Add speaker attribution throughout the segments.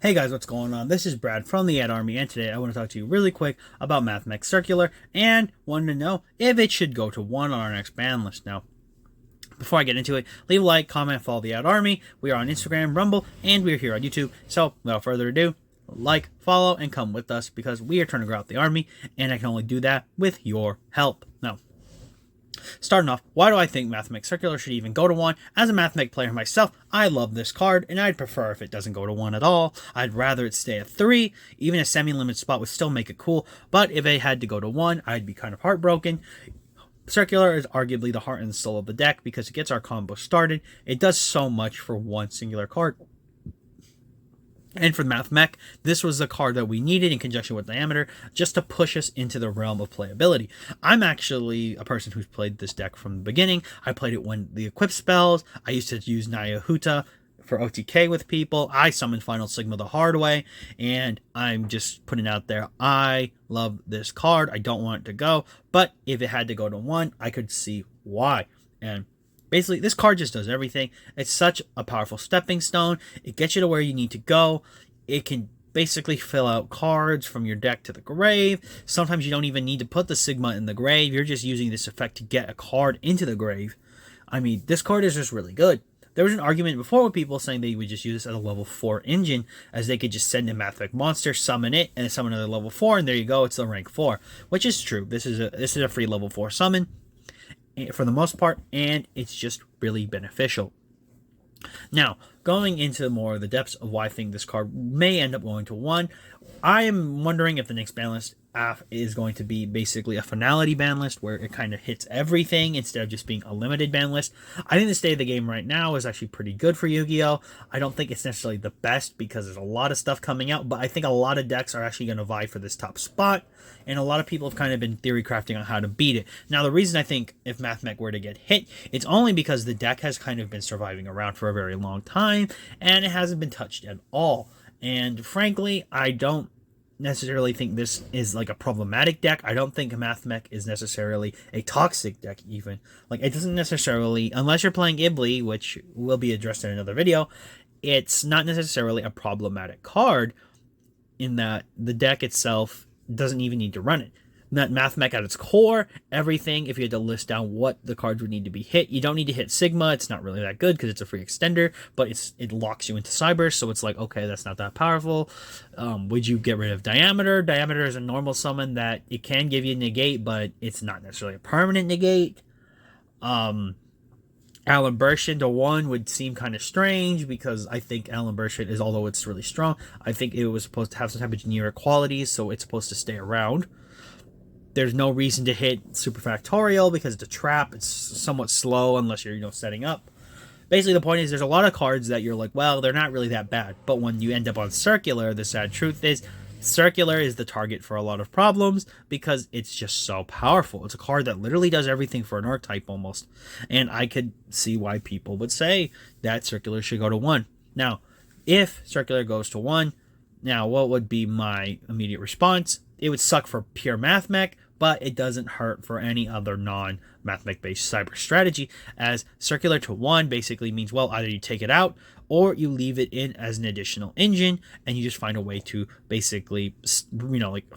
Speaker 1: Hey guys, what's going on? This is Brad from the Ad Army, and today I want to talk to you really quick about Mathmech Circular and wanted to know if it should go to 1 on our next ban list. Now, before I get into it, leave a like, comment, follow the Ad Army. We are on Instagram, Rumble, and we're here on YouTube. So, without further ado, like, follow, and come with us because we are trying to grow out the army, and I can only do that with your help. Now, starting off, why do I think Mathmech Circular should even go to 1? As a Mathmech player myself, I love this card, and I'd prefer if it doesn't go to 1 at all. I'd rather it stay at 3. Even a semi-limited spot would still make it cool, but if it had to go to 1, I'd be kind of heartbroken. Circular is arguably the heart and soul of the deck because it gets our combo started. It does so much for one singular card. And for Mathmech, this was the card that we needed in conjunction with Diameter just to push us into the realm of playability. I'm actually a person who's played this deck from the beginning. I played it when the equip spells. I used to use Naya Huta for OTK with people. I summoned Final Sigma the hard way, and I'm just putting out there, I love this card. I don't want it to go, but if it had to go to 1, I could see why. And basically, this card just does everything. It's such a powerful stepping stone. It gets you to where you need to go. It can basically fill out cards from your deck to the grave. Sometimes you don't even need to put the Sigma in the grave. You're just using this effect to get a card into the grave. I mean, this card is just really good. There was an argument before with people saying they would just use this as a level 4 engine, as they could just send a Mathmech monster, summon it, and summon another level 4, and there you go, it's the rank 4. Which is true. This is a free level 4 summon for the most part, and it's just really beneficial. Now, going into more of the depths of why I think this card may end up going to 1, I am wondering if the next ban list is going to be basically a finality ban list where it kind of hits everything instead of just being a limited ban list. I think the state of the game right now is actually pretty good for Yu-Gi-Oh! I don't think it's necessarily the best because there's a lot of stuff coming out, but I think a lot of decks are actually going to vie for this top spot, and a lot of people have kind of been theory crafting on how to beat it. Now, the reason I think if Mathmech were to get hit, it's only because the deck has kind of been surviving around for a very long time, and it hasn't been touched at all. And frankly, I don't necessarily think this is like a problematic deck. I don't think Mathmech is necessarily a toxic deck even. Like, it doesn't necessarily, unless you're playing Ibli, which will be addressed in another video, it's not necessarily a problematic card in that the deck itself doesn't even need to run it. That Mathmech at its core, everything, if you had to list down what the cards would need to be hit, you don't need to hit Sigma. It's not really that good because it's a free extender, but it locks you into Cyber, so it's like, okay, that's not that powerful. Would you get rid of Diameter? Diameter is a normal summon that it can give you negate, but it's not necessarily a permanent negate. Alan Burschen to 1 would seem kind of strange because I think Alan Burschen is, although it's really strong, I think it was supposed to have some type of generic qualities, so it's supposed to stay around. There's no reason to hit Superfactorial because it's a trap. It's somewhat slow unless you're, setting up. Basically, the point is there's a lot of cards that you're like, well, they're not really that bad. But when you end up on Circular, the sad truth is Circular is the target for a lot of problems because it's just so powerful. It's a card that literally does everything for an archetype almost. And I could see why people would say that Circular should go to 1. Now, if Circular goes to 1, now what would be my immediate response? It would suck for pure Mathmech, but it doesn't hurt for any other non-Mathmech based cyber strategy, as Circular to 1 basically means, well, either you take it out or you leave it in as an additional engine and you just find a way to basically,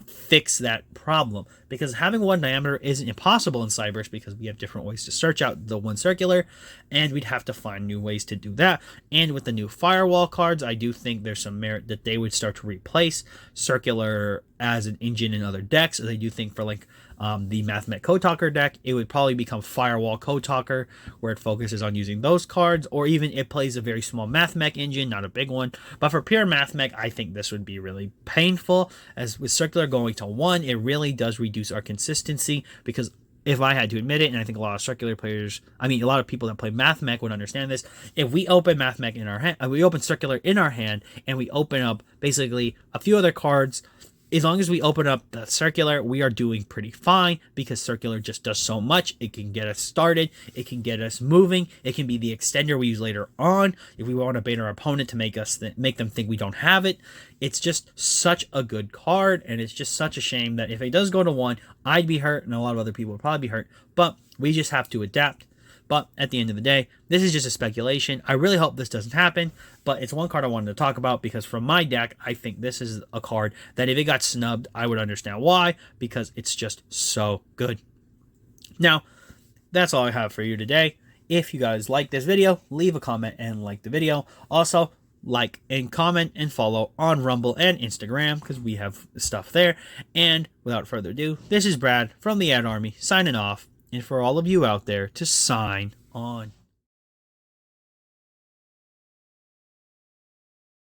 Speaker 1: fix that problem. Because having 1 Diameter isn't impossible in Cybers because we have different ways to search out the 1 Circular, and we'd have to find new ways to do that. And with the new Firewall cards, I do think there's some merit that they would start to replace Circular as an engine in other decks, as I do think for the Mathmech Code Talker deck, it would probably become Firewall Code Talker, where it focuses on using those cards, or even it plays a very small Mathmech engine, not a big one. But for pure Mathmech, I think this would be really painful, as with Circular going to 1, it really does reduce our consistency, because if I had to admit it, and I think a lot of Circular players, a lot of people that play Mathmech would understand this, if we open Mathmech in our hand, we open Circular in our hand, and we open up basically a few other cards, as long as we open up the Circular, we are doing pretty fine because Circular just does so much. It can get us started. It can get us moving. It can be the extender we use later on if we want to bait our opponent to make them think we don't have it. It's just such a good card, and it's just such a shame that if it does go to 1, I'd be hurt, and a lot of other people would probably be hurt. But we just have to adapt. But at the end of the day, this is just a speculation. I really hope this doesn't happen, but it's one card I wanted to talk about because from my deck, I think this is a card that if it got snubbed, I would understand why, because it's just so good. Now, that's all I have for you today. If you guys like this video, leave a comment and like the video. Also, like and comment and follow on Rumble and Instagram because we have stuff there. And without further ado, this is Brad from the Ad Army signing off, and for all of you out there to sign on.